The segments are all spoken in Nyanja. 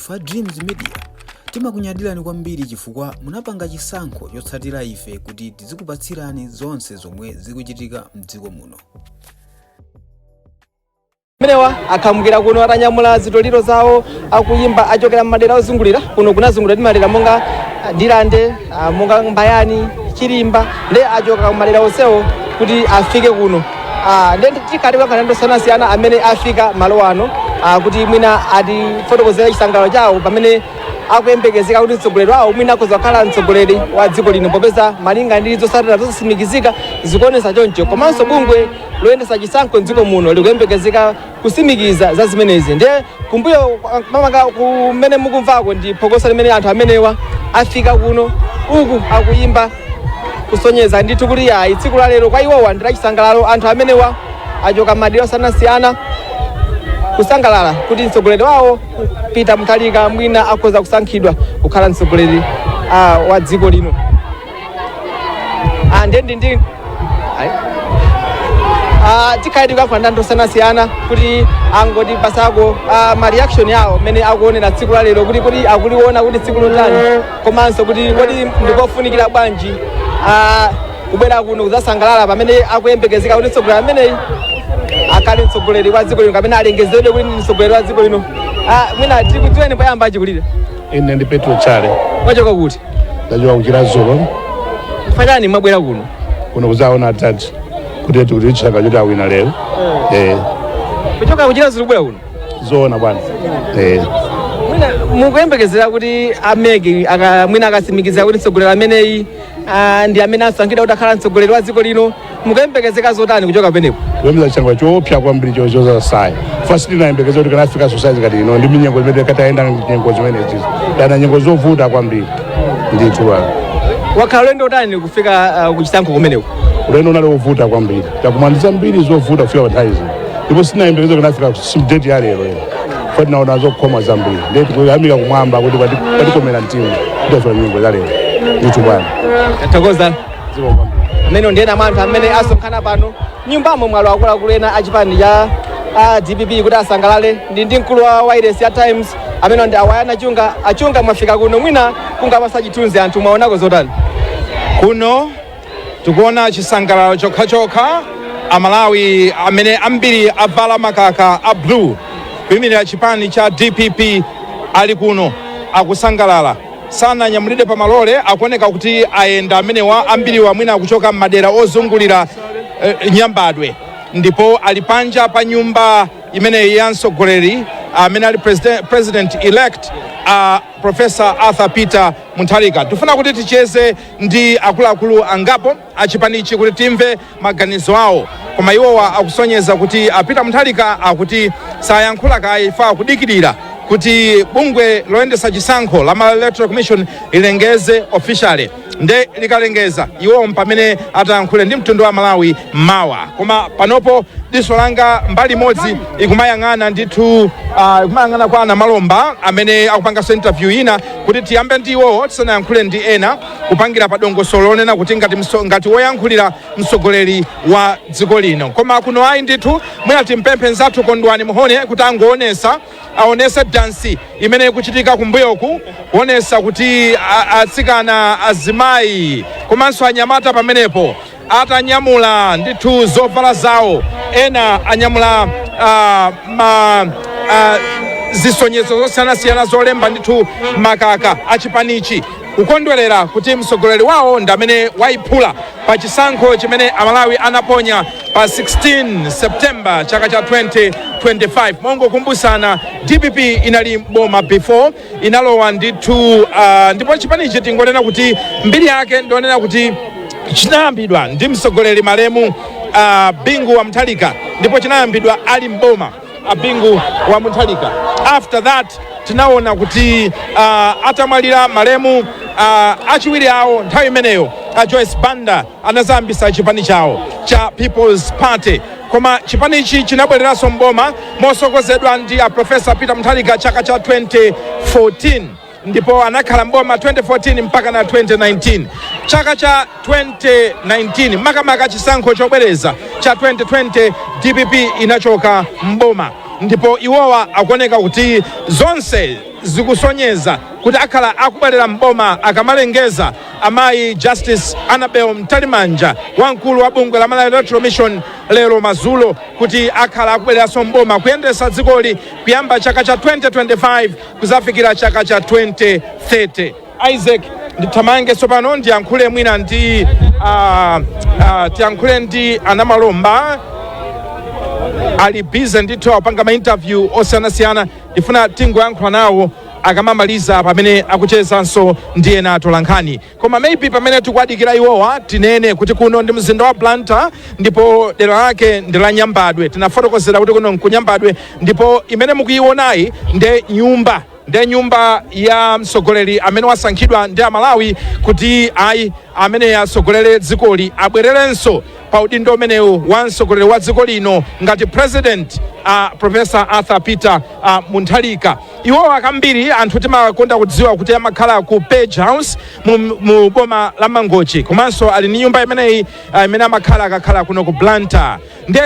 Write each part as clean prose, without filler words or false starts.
Fa Dreams Media timakunyadirani kwambiri chifukwa munapanga chisankho chotsatira ife kuti tizikupatsirani zonse zomwe zikuchitika mdziko muno. Menewa akamukira kuno atanyamula zitoliro zawo akuyimba achokera madera ozungulira kuno kunazungulira ndi madera monga Dilande, monga Mbayani, Chilimba ndi achoka madera onsewo kuti afike kuno. Ndi tikati kwa sanasiyana amene afika malo ano kuti mwina atifotokozera chisangalalo chawo pamene akuyembekezeka kuti mtsogoleri wawo mwina akhoza kukhala mtsogoleri wa dziko lino popeza malinga ndi zotsatira zosimikizika zikuonesa choncho. Komanso bungwe loyendesa chisankho mdziko muno likuyembekezeka kusimikiza za zimenezi. Ndiye kumbuyo mamaka kumene mukumvako ndi phokoso limene anthu amenewa afika kuno uku akuyimba kusonyeza ndithu kuti yayi tsiku la lero kwa iwowa ndi lachisangalalo. Anthu amenewa achoka madera osiyanasiyana kusangalala kuti mtsogoleri wawo Peter Muthalika mwina akhoza kusankhidwa kukhala mtsogoleri wa dziko lino. Ndi tikhaidi kwa ndando sanasiyana kuti angoti pasako ma reaction yawo mene akuonera tsiku la lero kuti akuliona kuti tsiku lotani komanso kuti kodi ndikofunikira bwanji kubwera kuno kuzasangalala pamene akuyembekezeka kuti mtsogoleri ameneyi akhale mtsogoleri wa dziko lino kapena alengezedwe kuti mtsogoleri wa dziko lino. Mwina tikudziweni poyamba achikulire. Ine ndi Petro Chale. Mwachoka kuti? Ndachoka kuchira Zolo. Fanyani mwabwera kuno? Kuno kuzaona atati kuti chaka choti awina lero. Kuchoka kuchira Zolo bwera kuno? Zoona bwana. Mwina mukuyembekezera kuti ameke mwina akasimikiza kuti mtsogoleri ameneyi ndi amene asankhidwa kuti akhala mtsogoleri wa dziko lino. Mukuyembekezeka zotani kuchoka penepo? Kuyembekeza changwa choopsa kwambiri chozoza sai. First ndinayembekeza kuti kana Africa society kati ino ndi minyengo imene kataenda nyengo zimenezi. Dana nyengo zovuta kwambiri. Ndithu bwana. Wakhala ulendo utani kufika kuchisankho kumeneko? Ulendo unali wovuta kwambiri. Takumaliza mbiri zovuta kufika pataizi. Ndipo sinayembekeza kana Africa simdate ya lero. Fati naona zokhoma zambiri. Ndeti kuyamika kumwamba kuti patikomera mtima. Ndio nyengo za lero. Ndithu bwana. Tathokoza. Zibo kwambiri. Amene ndiye namantha amene asonkhana pano nyumbamo mwalo akuluakulu ena achipani cha DPP kuti asangalale ndi mkulu wa wireless ya Times amene ndi awayana achunga mwafika kuno mwina kungapasa chithunzi anthu mwaonako zotani? Kuno tikuona chisangalalo chokha Amalawi amene ambiri avala makaka a blue kuyimirira chipani cha DPP ali kuno akusangalala. Sana nyamulide pa malole akuoneka kuti ayenda amenewa ambiri wamwina kuchoka madera ozungulira Nyambadwe ndipo alipanja pa nyumba imene ya mtsogoleri amene ali president elect Professor Arthur Peter Muthalika. Tufuna kuti ticheze ndi akuluakulu angapo achipanichi kuti timve maganizo awo, koma iwowa akusonyeza kuti Peter Muthalika akuti sayankhula kaifa kudikirira kuti bungwe loyendesa chisankho la Electoral Commission ilengeze officially. Nde likalengeza iwo mpamene atayankhule ndi mtundu wa Malawi mawa. Koma panopo diso langa mbali modzi ikumayang'ana ndithu ikumayang'ana kwa ana Malomba amene akupanganso interview ina kuti tiyambe ndi iwowo tisanayankhule ndi ena kupangira pa dongosolo lonena kuti ngati woyankhulira mtsogoleri wa dziko lino. Koma kuno ayi ndithu mwina timpemphe nzathu Kondwani Muhone kuti aonese dansi imene ikuchitika kumbuyoku kuonesa kuti atsikana azimayi komanso anyamata pamenepo atanyamula ndithu zovala zawo, ena anyamula zisonyezo zosiyanasiyana zolemba ndithu makaka achipanichi kukondwerera kuti mtsogoleri wawo ndi amene wayiphula pa chisankho chimene Amalawi anaponya pa 16 September chaka cha 2025. Mongo kumbusana DPP inali boma before inalowa ndithu ndipo chipanichi tingonena kuti mbiri yake ndionena kuti chinayambidwa ndi mtsogoleri malemu Bingu wa Muthalika ndipo chinayambidwa ali mboma Bingu wa Muthalika. After that tinaona kuti atamwalira malemu achiwiri awo nthawi imeneyo Joyce Banda anazambisa chipani chawo cha People's Party. Koma chipanichi chinabwereranso mboma mosokozedwa ndi Professor Peter Muthalika chaka cha 2014 ndipo anakhala mboma 2014 mpaka na 2019. Chaka cha 2019 makamaka chisankho chobwereza cha 2020 DPP inachoka mboma. ndipo iwowa akuoneka kuti zonse zikusonyeza kuti akhala akubwerera mboma akamalengeza amayi Justice Annabel Mtalimanja wamkulu wa bungwe la Malawi Electoral Mission lero mazulo kuti akhala akubwereranso mboma kuyendesa dzikoli kuyamba chaka cha 2025 kuzafikira chaka cha 2030. Isaac ndithamange tsopano ndiyankhule mwina ndi tiyankhule ndi anamalomba ali busy ndithu apanga ma interview osiyanasiyana ndifuna tingoyankhula nawo akamamaliza pamene akuchezanso ndi ena atolankhani. Koma maybe pamene tikuadikira iwowa tinene kuti kuno ndi mzinda wa Blantyre ndipo dera lake ndi la Nyambadwe. Tinafotokozera kuti kuno nkunyambadwe ndipo imene mukuyionayi ndi nyumba ya mtsogoleri amene wasankhidwa ndi Amalawi kuti ayi amene asogolere dzikoli abwererenso pa udindo umenewu wa mtsogoleri wa dziko lino ngati president Professor Arthur Peter Muthalika. Iwo akambiri anthu timakonda kudziwa kuti amakhala ku Page House mu boma la Mangochi komanso ali ni nyumba imeneyi imene akakhala kuno ku Blantyre. Nde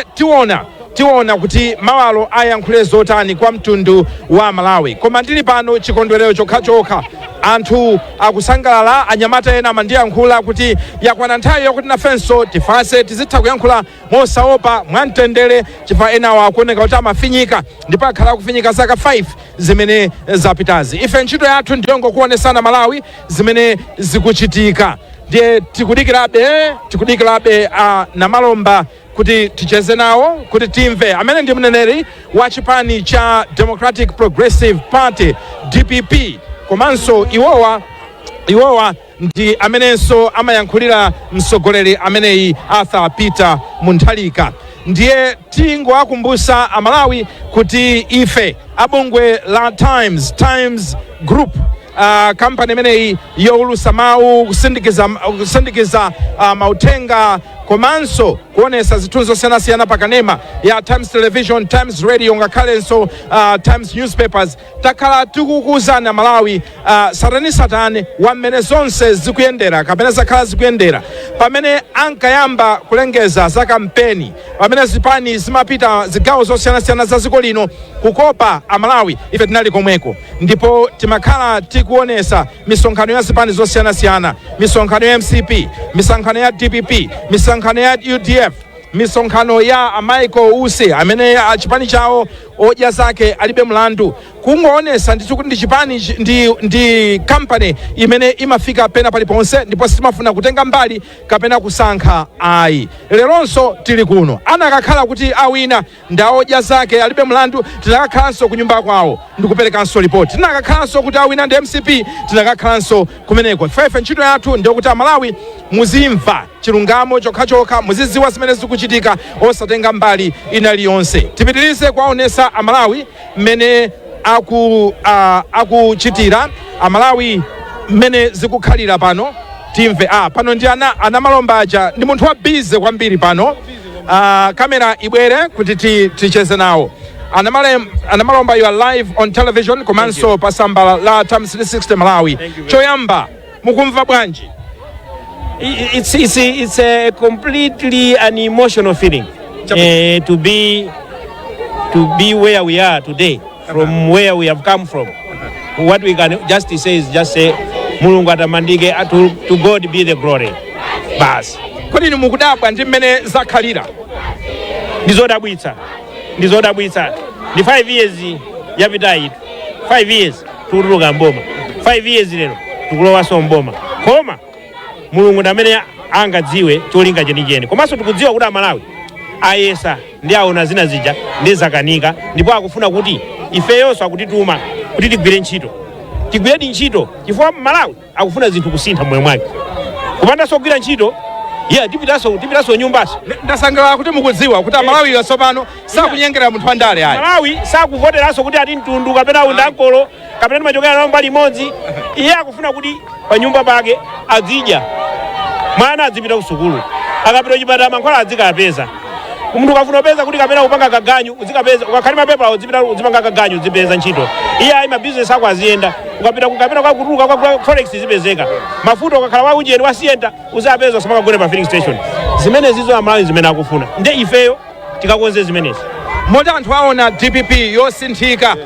tiona kuti mawalo ayankhule zotani kwa mtundu wa Malawi. Koma ndili pano chikondwerero chokha anthu akusangalala, anyamata ena amandiyankhula kuti yakwana nthawi yokuti nafenso tifase tizitha kuyankhula mosaopa mwamtendere chifukwa enawo akuoneka kuti amafinyika ndipo akhala kufinyika zaka 5 zimene zapitazi. Ife ntchito yathu ndiyongo kuonesana Malawi zimene zikuchitika. Ndiye tikudikirabe namalomba kuti ticheze nawo kuti timve amene ndi mneneri wa chipani cha Democratic Progressive Party DPP komanso iwowa ndi amenenso amayankhulira mtsogoleri ameneyi Arthur Peter Muthalika. Ndiye tingowakumbutsa Amalawi kuti ife abungwe la Times Group kampani imeneyi youlusa mawu kusindikiza mauthenga komanso kuonesa zithunzi zosiyanasiyana pakanema ya Times Television, Times Radio ngakhalenso Times Newspapers takhala tikukuwuzani Malawi satani wamene zonse zikuyendera kapena zakhala zikuyendera pamene ankayamba kulengeza za kampeni pamene zipani zimapita zigawo zosiyanasiyana za dziko lino kukopa Amalawi. Ife tinali komweko ndipo timakhala tikuonesa misonkhano ya zipani zosiyanasiyana, misonkhano ya MCP, misonkhano ya DPP, misonkhano ya UDF, misonkhano ya Michael Use amene chipani chawo odya zake alibe mlandu, kungoonesa ndithu kuti ndi chipani ndi company imene imafika pena paliponse ndipo sitimafuna kutenga mbali kapena kusankha ayi. Leronso tili kuno anakakhala kuti awina ndaodya zake alibe mlandu tinakakhalanso kunyumba kwawo ndikuperekanso ripoti, tinakakhalanso kuti awina ndi MCP tinakakhalanso kumeneko. Ife ntchito yathu ndiyo kuti Amalawi muzimva chilungamo chokha muziziwa zimene zikuchitika osatenga mbali inaliyonse. Tipitirize kwaonesa Amalawi mmene akuchitira Amalawi mmene zikukhalira pano timve. Pano ndi anamalomba aja ndi munthu wa busy kwambiri pano. Kamera ibwere kuti ticheze nawo. Anamalomba, you are live on television komanso pasamba la Times 360 Malawi. Choyamba mukumva bwanji? It's a completely an emotional feeling to be where we are today, from where we have come from. What we can just say is Mulungu atamandike, to God be the glory. Bas. Kodi ni mukudabwa ndi mmene zakhalira? Ndizodabwitsa. Ni 5 years yapita itu. 5 years tukutuluka mboma. 5 years lero tukulowaso mboma. Koma Mulungu ndamene angadziwe cholinga chenicheni. Komanso tikudziwa kuti Amalawi ayesa ndi aona zina zija ndi zakanika ndipo akufuna kuti ifeyonso akutituma kuti tigwire ntchito chifukwa Malawi akufuna zinthu kusintha moyo mwake. Kupandanso kugwira ntchito tipitaso nyumbaso. Ndasangalala kuti mukudziwa kuti Amalawi yasopano sakunyengera munthu andale ayi. Malawi sakuvoteranso kuti ati mtundu kapena undankolo kapena timachokera nawo mbali imodzi. Iye akufuna kuti pa nyumba pake azidya, mwana azipita kusukulu, akapita kuchipatala mankhwala azikapeza. Munthu kafuna peza kuti kapena kupanga kaganyu uzikapeza, ukakhali mapepa uzipanga kaganyu uzipeza ntchito. Iye ayi mabusiness ako aziyenda, ukapita kapena kwakutuluka kwa forex zipezeka, mafuta ukakhala waujeni wasiyenda uzapeza usamaka kugona pa filling station. Zimene zizo Amalawi zimene akufuna nde ifeyo tikakonze zimenezi. moti anthu aona DPP yosinthika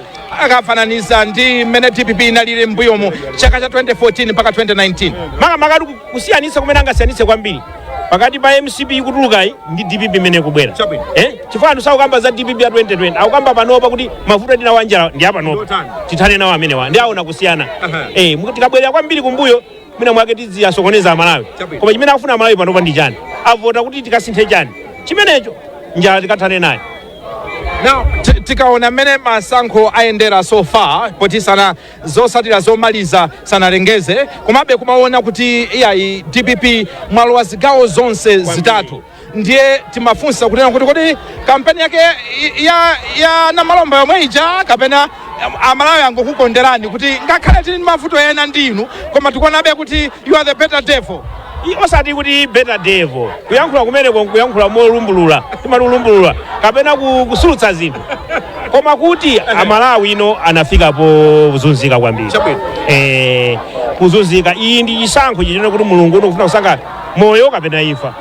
akafananiza ndi mmene DPP inalili mbuyomo chaka cha 2014 mpaka 2019 makamaka kusiyanitsa kumene angasiyanitse kwambiri pakati pa MCP kutulukayi ndi DPP imene kubwera chifukwa anthu sakukamba za DPP ya 2020 akukamba panopa kuti mavuto tina wanjala ndi apanopa tithane nawo amenewa ndi aona kusiyana tikabwerera kwambiri kumbuyo mwina mwake tiziyasokoneza Amalawi koma chimene akufuna Amalawi panopa ndi chani avota kuti tikasinthe chani chimenecho njala tikathane naye. Now, tikaona mmene masankho ayendera so far potisana zosatira zomaliza sanalengeze komabe kumaona kuti iyayi DPP mwalowa zigawo zonse zitatu ndiye timafunsa kunena kuti kodi kampeni yake ya namalomba yomwe ija kapena Amalawi angokukonderani kuti ngakhale tili mavuto ena ndinu koma tikuonabe kuti you are the better devil. Osati kuti better devil kuyankhula kumeneko kuyankhula molumbulula timalulumbulula kapena kusulutsa zinthu koma kuti Amalawi ino anafika po kuzunzika kwambiri kuzunzika iyi ndi chisankho chichene kuti mulungu unofuna kusankha moyo kapena imfa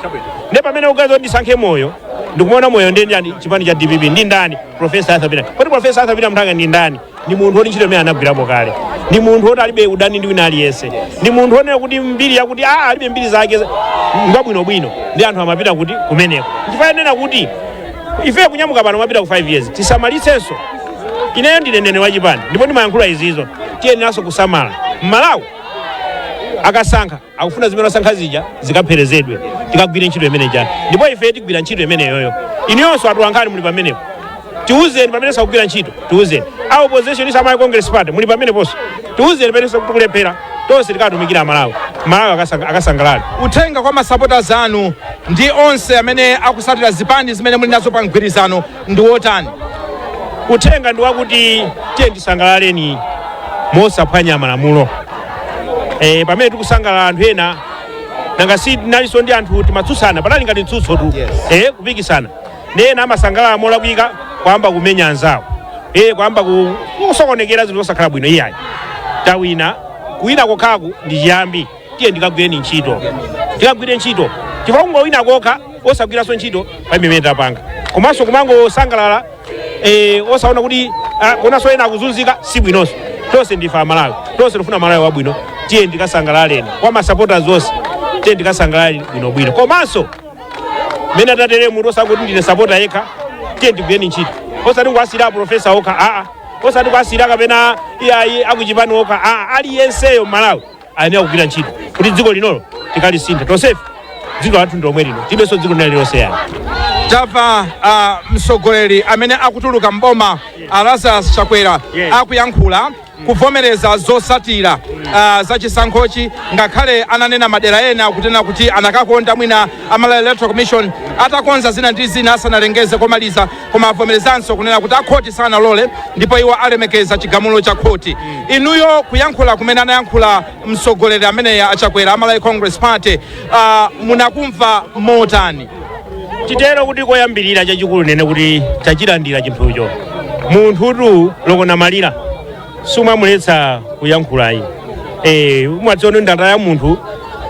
ndi pamene ugazo ndisankhe moyo ndikuona moyo ndi ndani chipani cha DPP ndi ndani Professor Arthur Peter kodi Professor Arthur Peter Muthalika ndi ndani ndi munthu oti ntchito imene anagwirapo kale ndi munthu oti alibe udani ndi wina aliyense ndi munthu onena kuti mbiri yakuti alibe mbiri zake ngwabwinobwino ndi anthu amapita kuti kumeneko chifukwa nena kuti ife kunyamuka pano mapita ku 5 years tisamalitsenso ineyo ndine nene wachipani ndipo ndimayankhula izizo tiyeneranso kusamala Malawi akasankha akufuna zimene asankha zija zikapherezedwe tikagwire ntchito imene jani ndipo ife tigwira ntchito imene yoyo iniyonso atulankhani muli pamenepo tiuzeni pamene sakugwira ntchito tiuzeni a opposition isa amayi Congress Party muli pameneponso tiuzeni pamene sakutukulephera tonse tikatumikira Malawi akasangalala. Uthenga kwa masupporters anu ndi onse amene akusatira zipani zimene muli nazo pa mgwirizano ndi wotani? Uthenga ndi wakuti tiye tisangalaleni mosaphwanya malamulo pamene tikusangalala anthu ena nanga si nalinso ndi anthu timatsutsana panali ngati mtsutso tu kupikisana nena amasangalala molakwika kwamba kumenya anzawo kwamba kusokonekera zinthu zosakhala bwino iyayi tawina kuwina kokhaku ndi chiyambi tiye ndikagwireni ntchito tikagwire ntchito chifukwa kungowina kokha osagwiranso ntchito pamene tapanga komanso kumangosangalala osaona kuti konanso ena akuzunzika si bwinonso tonse ndife Amalawi tonse tifuna Malawi wabwino tiye ndikasangalaleni kwa masupporters onse tiye ndikasangalaleni bwinobwino komanso mene atatere munthu osakuti ndine supporter yekha tiye ndigwireni ntchito osati ngwasira professor okha osati kwasira kapena iyayi akuchipani okha aliyenseyo Malawi ayenera kugwira ntchito kuti dziko linolo tikalisinthe tonsefe dziko lathu ndomwe lino tibenso dziko linali lonse yani. Tava msogoleri amene akutuluka mboma Lazarus Chakwera akuyankhula kuvomereza zosatira za chisankhochi ngakhale ananena madera ena kutena kuti anakakonda mwina Malawi Electoral Commission atakonza zina ndi zina asanalengeze komaliza koma avomerezanso kunena kuti akhoti sanalole ndipo iwo alemekeza chigamulo cha khoti. Inuyo kuyankhula kumene anayankhula msogoleri amene Chakwera Malawi Congress Party munakumva motani? Chitero kuti koyambirira chachikulu nene kuti chachilandira chinthucho munthutu lokona malira sumamuletsa kuyankhulayi umadziona ndata ya munthu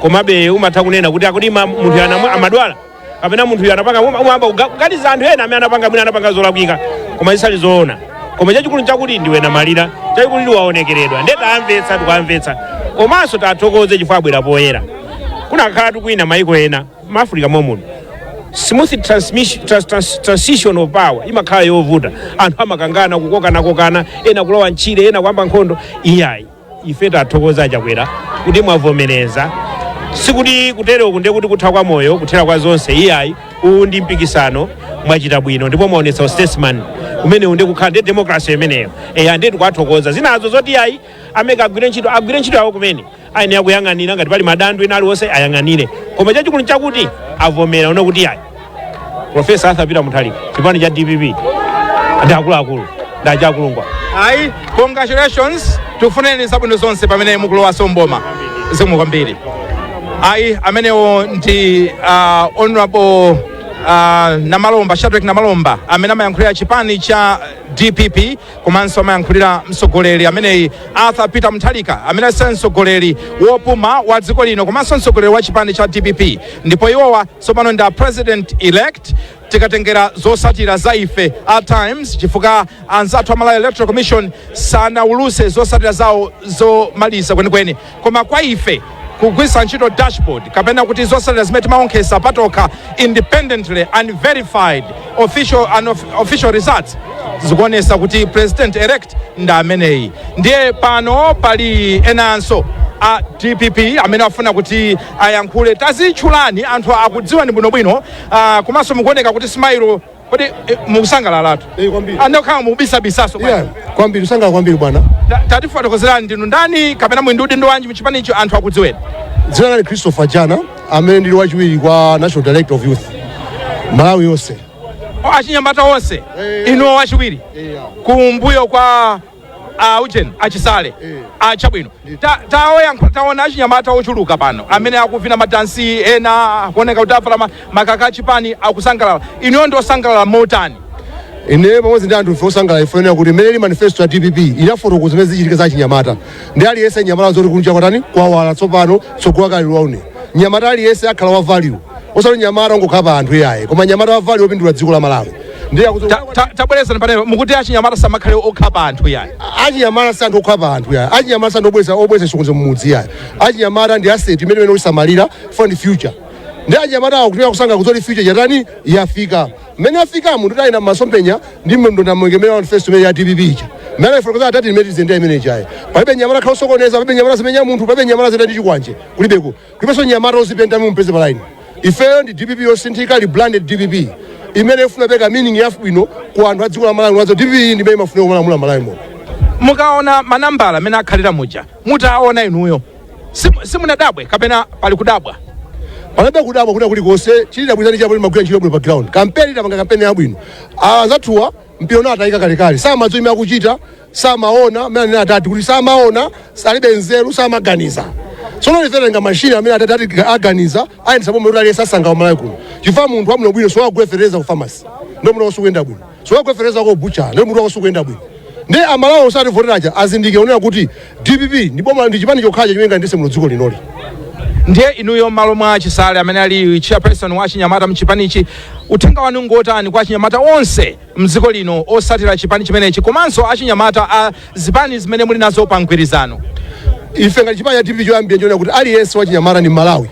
komabe umatha kunena kuti akuti munthu yana amadwala kapena munthu yana panga umamba kuganiza anthu ena amene anapanga mwina anapanga zolakwika koma zisali zoona koma chachikulu chakuti ndiwe na malira chachikulu ndi waonekeredwa ndeta amvetsa tukamvetsa komanso tathokoze chifukwa abwera poyera kunakhala tukwina maiko ena mu Africa momwe smooth transition of power imakhala yovuta anthu amakangana kukokana ena kulowa ntchire ena kuyamba nkhondo iyayi ife tathokoza Chakwera kuti mwavomereza sikuti kutereko ndiye kuti kutha kwa moyo kuthera kwa zonse iyayi uwu ndi mpikisano mwachita bwino ndipo mwaonetsa statesman umene unde kukhala ndi democracy imeneyo ande tikwathokoza zinazo zoti iyayi amene agwire ntchito yawo kumene ayenera kuyang'anira ngati pali madandaulo ena aliwonse ayang'anire koma chachikulu chakuti avomera una kuti iyayi Professor Arthur Peter Muthalika chipani cha DPP ndi akuluakulu ndi achakulungwa. Congratulations tufuneni zabwino zonse pamene mukulowa somboma zomwe kwambiri. Amenewo ndi honorable Namalomba Shadrack Namalomba amene amayankhulira chipani cha DPP komanso amayankhulira msogoleri ameneyi Arthur Peter Muthalika amene ndi msogoleri wopuma wa dziko lino komanso msogoleri wa chipani cha DPP ndipo iwowa tsopano ndi president elect tikatengera zosatira za ife at times chifukwa anzathu amalawi electoral commission sanauluse zosatira zawo zomalisa kwenikweni, koma kwa ife kugwisa ntchito dashboard kapena kuti zosatira zimene timaonkhesa patoka independently and verified official results zikuonesa kuti president elect nda ameneyi. Ndiye pano pali enanso a DPP amene afuna kuti ayankhule. Tazitchulani anthu akudziwa ni bwinobwino, komanso mukuoneka kuti smile kodi mukusangalalatu andokhala mukubisabisaso kwambiri kusangala kwambiri bwana. Tatifotokozerani ndinu ndani kapena mwindudi ndi wanji mchipanicho anthu akudziweni? Dzina langa Christopher Jana amene ndili wachiwiri kwa National Director of Youth Malawi yonse. Achinyamata onse ino wachiwiri kumbuyo kwa Eugene achisale chabwino. Taona achinyamata ochuluka pano amene akuvina madansi ena kuoneka kuti avala makaka achipani akusangalala. Ino ndo sangalala motani? Ine pamodzi ndi anthu osangalala ifanira kuti imene manifesto ya DPP inafotokoza zimene zichitika za chinyamata. Ndi aliyense nyamata zoti kunja kwatani kwawala tsopano tsogolo kali lwaune. Nyamata aliyense akhala wa value. Osati nyamata ngokhala pa anthu yaye, koma nyamata wa value opindula dziko la Malawi. Tabwereza pano mukuti achinyamata samakhale okhala pa anthu yaye. Achinyamata santhu okhala pa anthu yaye. Achinyamata santhu obweza chikonzo mumudzi yaye. Achinyamata ndi asset imene osamalira for the future. Ndi achinyamata akutumira kusanga kuzoti future yatani yafika. Mene afika munthu tayina masompenya ndi mndonda mwengemera manifesto ya DPP icha. Mene ifotokoza atati imene zende imene chaye. Palibe nyamata khala sokoneza, palibe nyamata zimenya munthu, palibe nyamata zenda ndi chikwanje. Kulibeko. Kulibenso nyamata ozipenda mu mpeze pa line. Ifeyo ndi DPP yosinthika branded DPP. Imene ifuna beka meaning yafu bwino kwa anthu a dziko la Malawi wazo DPP ndi imene imafuna kumalamula Malawi mo. Mukaona manambala amene akhalira muja mutaona inuyo simunadabwe kapena pali kudabwa? Palibe kudabwa kuti kulikonse chilidabwiza ndi chapo magwira ntchito bwino pa ground. Kampeni tapanga kampeni yabwino. Azathuwa mpiono atayika kalekale. Samadzo imene akuchita, samaona, mene atati kuti samaona, salibe nzeru, samaganiza. Sono liverenga machine amene atati aganiza, ayendesa pomwe kuti aliyesa sanga Malawi kuno. Chifukwa munthu wabwino bwino so agwefereza ku pharmacy. Ndo munthu wasukuyenda bwino. So agwefereza ku butcher, ndo munthu wasukuyenda bwino. Ndi amalawi osati voteraja azindike onera kuti DPP ndipo ndi chipani chokhaja chimene ndise mu dziko linoli. Ndiye inuyo malo mwa chisale amene ali chairperson wa chinyamata mchipanichi, uthenga wanu ngotani kwa chinyamata onse mdziko lino osatira chipani chimenechi komanso achinyamata a zipani zimene muli nazo pa mgwirizano? Ife ngati chipani cha DPP choyambira njoona kuti aliyense wa chinyamata ni Malawi.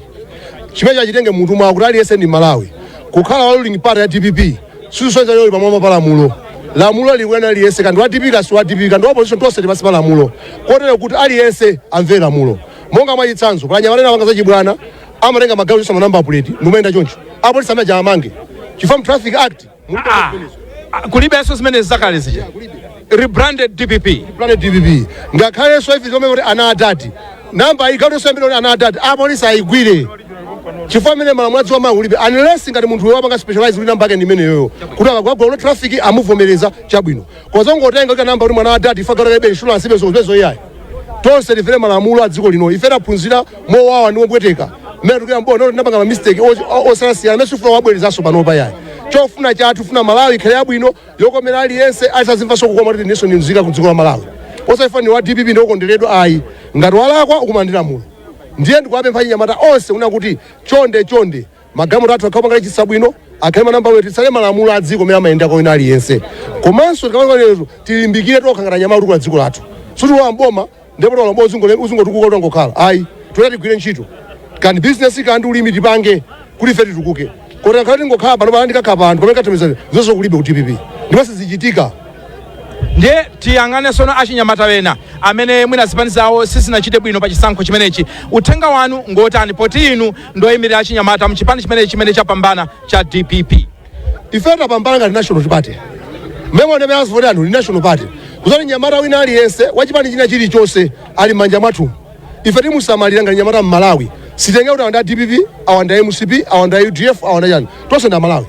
Chimene chachitenge munthu mwa kuti aliyense ni Malawi. Kukhala wa ruling party ya DPP sikusonza lero pamwamba pa lamulo. Lamulo likwena aliyense kandi wa DPP kasi wa DPP kandi opposition tonse tipasi pa lamulo. Kotero kuti aliyense amve lamulo. Monga mwa chitsanzo pala nyamata wanga zachibwana amatenga magawo chosama number plate ndumenda choncho apo lisamaja amange chifam traffic act kulibenso zimene zakale zija rebranded DPP ngakhale so ife zomwe kuti ana adati namba igawo so mbele ana adati apo lisayigwire chifam mene malamulo adziwa mangulibe unless ngati munthu wapanga specialize kuti namba yake ndi imene yoyo kuti akagwagwa ule traffic amuvomereza chabwino kozongo otenga kuti namba kuti mwana adati ifakala insurance ibezo yayi tonse tifere malamulo a dziko lino ifera phunzira mowawa ndi mobweteka mmene tukira mbona ndapanga ma mistake osasiyana mesu funa wabwerezaso panopa yayi chofuna chathu funa Malawi ikhale yabwino yokomera aliyense asazimvaso kukoma kuti niso ninzika ku dziko la Malawi osafani wa DPP ndokondeleredwa ayi ngati walakwa ukumandira mulo ndiye ndikuwapempha chinyamata onse una kuti chonde magamu athu akapanga chisabwino akhale namba wetu tsale malamulo a dziko mera mayenda kwa ina aliyense komanso tikamanga tilimbikire tokhangana nyamata ku dziko lathu suti wa mboma ndipo wala uzungo tukuka utangokhala ayi toyati gwire ntchito kandi business kandi ulimi tipange kuti feti tukuke kodi akhati ngokhala pano pala ndikakhala anthu pamene katemeza zonse kulibe ku DPP ndipo sizichitika. Ndiye tiyang'ane sono achinyamata wena amene mwina zipani zawo sizinachite bwino pa chisankho chimenechi, uthenga wanu ngotani poti inu ndoyimirira achinyamata mchipani chimenechi chimene chapambana cha DPP? Ife tapambana ngati national party memo ndeme azivoti anthu ni national party kuzoti nyamata wina aliyense wachipani china chilichonse ali m'manja mwathu. Ife timusamalira ngati nyamata m'Malawi sitenge kuti awanda DPP awanda MCP awanda UDF awanda chani tonse nda Malawi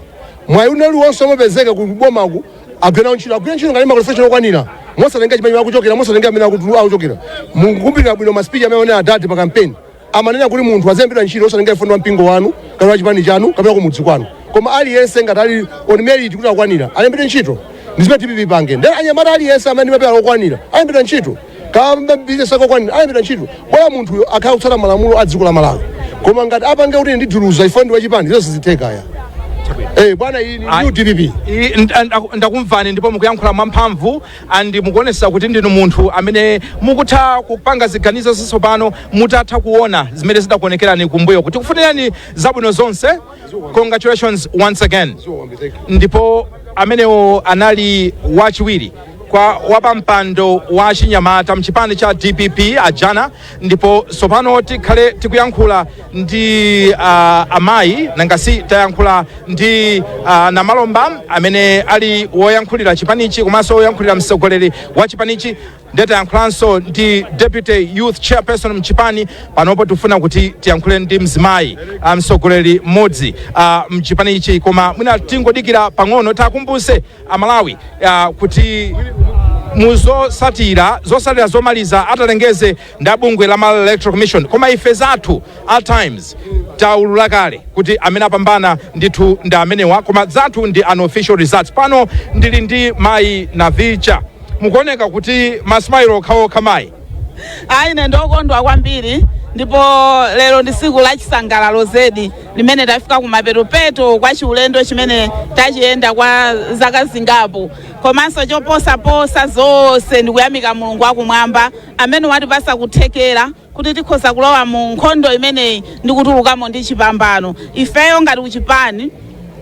mwayi unali wonse omapezeka kubomaku agwena ntchito ngati makwalifikation okwanira mosatenga chimene akuchokera mosatenga amene akuchokera mukumbukira bwino maspeech amene adati pa campaign amanena kuti munthu azembedwa ntchito osatenga ifondo wa mpingo wanu kana wa chipani chanu kapena kumudzi kwanu koma aliyense ngati ali on merit kuti akwanira alembedwe ntchito ndizimene DPP pange ndi anyamata aliyense amene mapera okwanira alembedwa ntchito kamba business akokwanira alembedwa ntchito bora munthu akhala kutsata malamulo a dziko la Malawi koma ngati apange kuti ndiduluza ifondo wa chipani zonse zitheka ya bwana iyi new DPP ndakumvani ndipo mukuyankhula mwamphamvu and mukuonesa kuti ndinu munthu amene mukutha kupanga ziganizo zatsopano mutatha kuona zimene zidakuonekerani kumbuyo kuti kufunirani zabwino zonse. Congratulations once again. Ndipo amenewo anali wachiwiri kwa wapampando wa chinyamata mchipani cha DPP ajana, ndipo sopano tikhale tikuyankhula ndi amayi nangasi tayankhula ndi namalomba amene ali woyankhulira chipanichi komanso woyankhulira mtsogoleri wa chipanichi, ndeta yankhulanso ndi deputy youth chairperson mchipani. Panopo tifuna kuti tiyankhule ndi mzimayi mtsogoleri mmodzi mchipanichi, koma mwina tingodikira pang'ono takumbuse amalawi kuti muzosatira zomaliza atalengeze nda bungwe la Malawi Electoral Commission, koma ife zathu at times taulula kale kuti amene apambana ndithu nda amenewa, koma zathu ndi unofficial results. Pano ndili ndi mayi Navicha, mukuoneka kuti masmailo okhaokha mayi. Ine ndokondwa kwambiri, ndipo lero ndi tsiku la chisangalalo zedi limene tafika kumapeto kwa chiulendo chimene tachiyenda kwa zaka zingapo. Komanso choposaposa zonse ndikuyamika Mulungu wakumwamba amene watipasa kuthekera kuti tikhoza kulowa mu nkhondo imeneyi ndi kutulukamo ndi chipambano. Ifeyo ngati kuchipani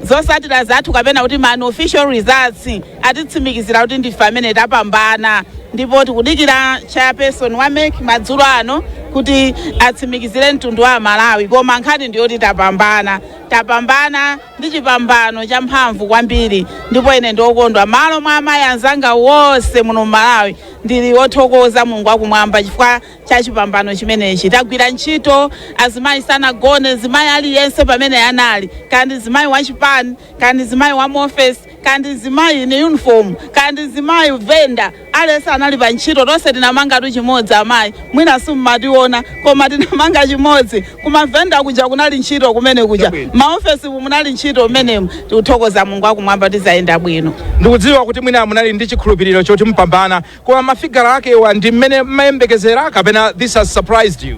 zosatira zathu kapena kuti official results atitsimikizira kuti ndife amene tapambana, ndipo tikudikira chairperson wa MEC madzulo ano kuti atsimikizire mtundu wa Malawi, koma nkhani ndiyoti tapambana ndi chipambano cha mphamvu kwambiri. Ndipo ine ndokondwa malo mwa amayi anzanga wonse muno Malawi ndili wothokoza Mulungu wakumwamba chifukwa cha chipambano chimenechi. Tagwira ntchito, azimayi sanagone, zimayi aliyense pamene anali, kandi zimayi wa chipani, kandi zimayi wa office, kandi zimayi ni uniform, kandi zimayi venda, alesa anali pa ntchito. Tonse tinamanga tu chimodzi amayi, mwina simmationa koma tinamanga chimodzi. Kuma venda kuja kunali ntchito kumene kuja, maofesi munali ntchito mmenemu. Tikuthokoza Mulungu wakumwamba tizayenda bwino. Ndikudziwa kuti mwina munali ndi chikhulupiriro choti mpambana, koma mafigara ake ndi mmene mayembekezera kapena this has surprised you?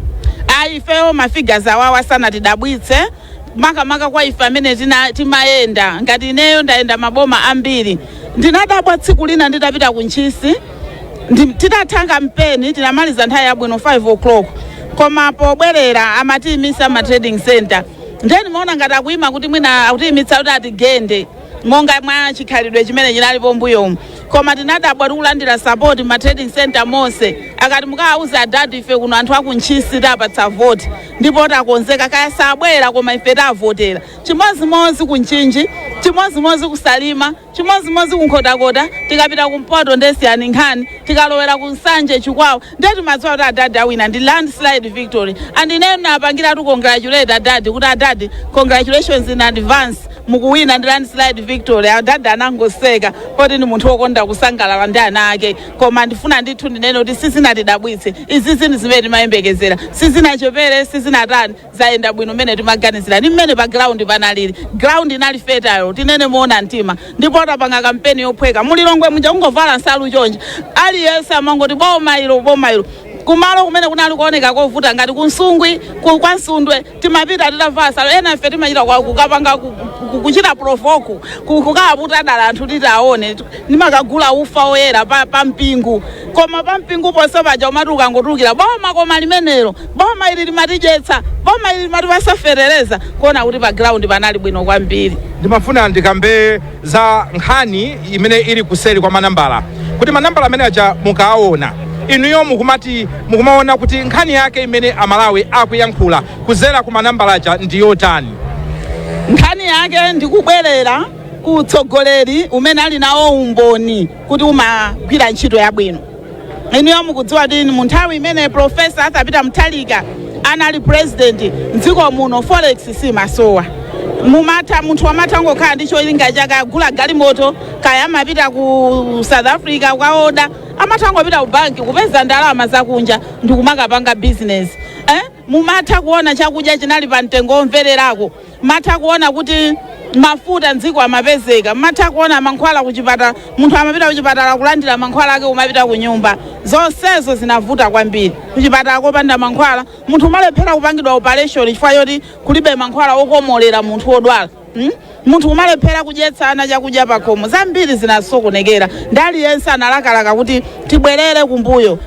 Ifeyo mafigures awawa sana tidabwitse maka kwa ife amene timayenda ngati ineyo ndaenda maboma ambiri. Ndinadabwa tsiku lina nditapita kunchisi titathanga mpeni tinamaliza nthawi yabwino 5 o'clock, koma pobwerera amatiimisa ma trading center ndeni maona ngati akuyima kuti mwina akutiimitsa kuti atigende monga mwa chikhalidwe chimene chinalipo mbuyomu, koma tinadabwa tikulandira support ma trading center monse. Akati mukauza adadi ife kuno anthu akunchisi tapatsa vote, ndipo takonzeka kaya sabwera koma ife tavotera chimozimozi kunchinji, chimozimozi kusalima, chimozimozi kunkhotakota, tikapita kumpoto ndesiyani nkhani, tikalowera kunsanje chikwawo ndeti madziwa kuti adadi awina ndi landslide victory. And ineyo napangira tu congratulate adadi kuti adadi congratulations in advance mukuwina ndi landslide victory. Adadi anangoseka poti ndi munthu wokonda kusangalala ndi ana ake, koma ndifuna ndithu ndinene kuti sizinatidabwitse izi zinthu zimene timayembekezera, sizinachopere, sizinatani, zayenda bwino mmene timaganizira ndi mmene pa ground panalili. Ground inali fertile, tinene muona mtima, ndipo tapanga kampeni yophweka mulilongwe muja ungovala nsalu chonje aliyense amangoti boma ilo kumalo kumene kunali kuoneka kovuta ngati kunsungwi kwa Nsundwe timapita titavasa ena ife timachita kukapanga kuchita provoke kukaputa dala anthu titaone nimakagula ufa oyera pa mpingu, koma pa mpingu ponse paja umati ukangotukira boma koma limenelo boma ili limatijetsa, boma ili limatipasaferereza kuona kuti pa ground panali bwino kwambiri. Ndimafuna ndikambe za nkhani imene ili kuseri kwa manambala kuti manambala amene aja mukaona inuyo mukumaona kuti nkhani yake imene amalawi akuyankhula kuzera ku manambala aja ndiyotani. Nkhani yake ndikubwerera kutsogoleri umene ali nawo umboni kuti umagwira ntchito yabwino. Inuyo mukudziwa kuti mu nthawi imene Profesa Arthur Muthalika anali president mdziko muno forex simasowa. Munthu wamatha ngokhala ndi cholinga chake agula galimoto kaya amapita ku South Africa kwa oda, amatha ngopita ku banki kupeza ndalama zakunja ndikumakapanga business. Mumatha kuona chakudya chinali pa mtengo omvererako, matha kuona kuti mafuta ndziko amapezeka, matha kuona mankhwala kuchipatala, munthu amapita kuchipatala kulandira mankhwala ake umapita ku nyumba. Zonsezo zinavuta kwambiri kuchipatala kopanda mankhwala, munthu malephera kupangidwa operation chifukwa choti kulibe mankhwala okomolera munthu odwala. munthu kumalephera kudyetsana chakudya pakhomo zambiri zinasokonekera ndali yense analakalaka kuti tibwerere kumbuyo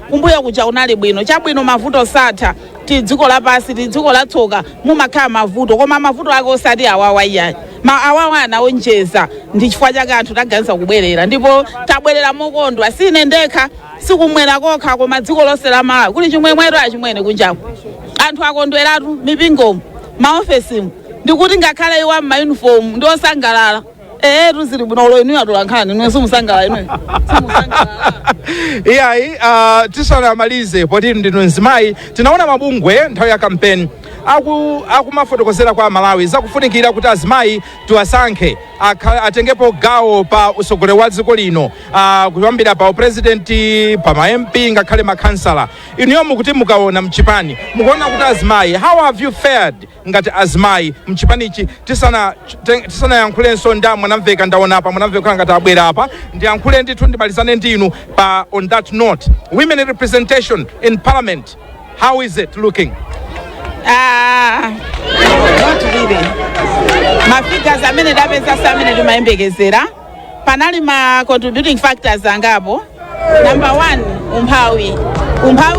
kuja kunali bwino chabwino mavuto satha dziko lapasi dziko latsoka mumakhala mavuto koma mavuto ake osati awawa iyayi awawa anaonjeza ndi chifukwa chake anthu taganiza kubwerera ndipo tabwerera mokondwa sine ndekha sikumwera kokha koma dziko lonse la Malawi kuli chimwemweto achimwene kunjaku anthu akondweratu mipingomo maofesimu ndikuti ngakhale iwa m'mayunifomu ndi osangalala tuzili bwino ulo inu atolankhani inu simusangalala inu simusangalala iyayi tisanamalize poti ndinu mzimayi tinaona mabungwe nthawi ya kampeni akumafotokozera kwa Malawi zakufunikira kuti azimayi tiwasankhe atengepo gawo pa usogolero wa dziko lino kuyambira pa upresidenti pa ma MP ngakhale makhansala inuyo mukuti mukaona mchipani mukuona kuti azimayi how have you fared ngati azimayi mchipanichi tisanayankhulenso nda mwanamveka ndaona apa mwanamveka ngati abwera apa ndiyankhule ndithu ndimalizane ndinu pa on that note women representation in parliament how is it looking? Not really. Mafigures amene dapeza samene timayembekezera panali ma contributing factors angapo. Number 1 umphawi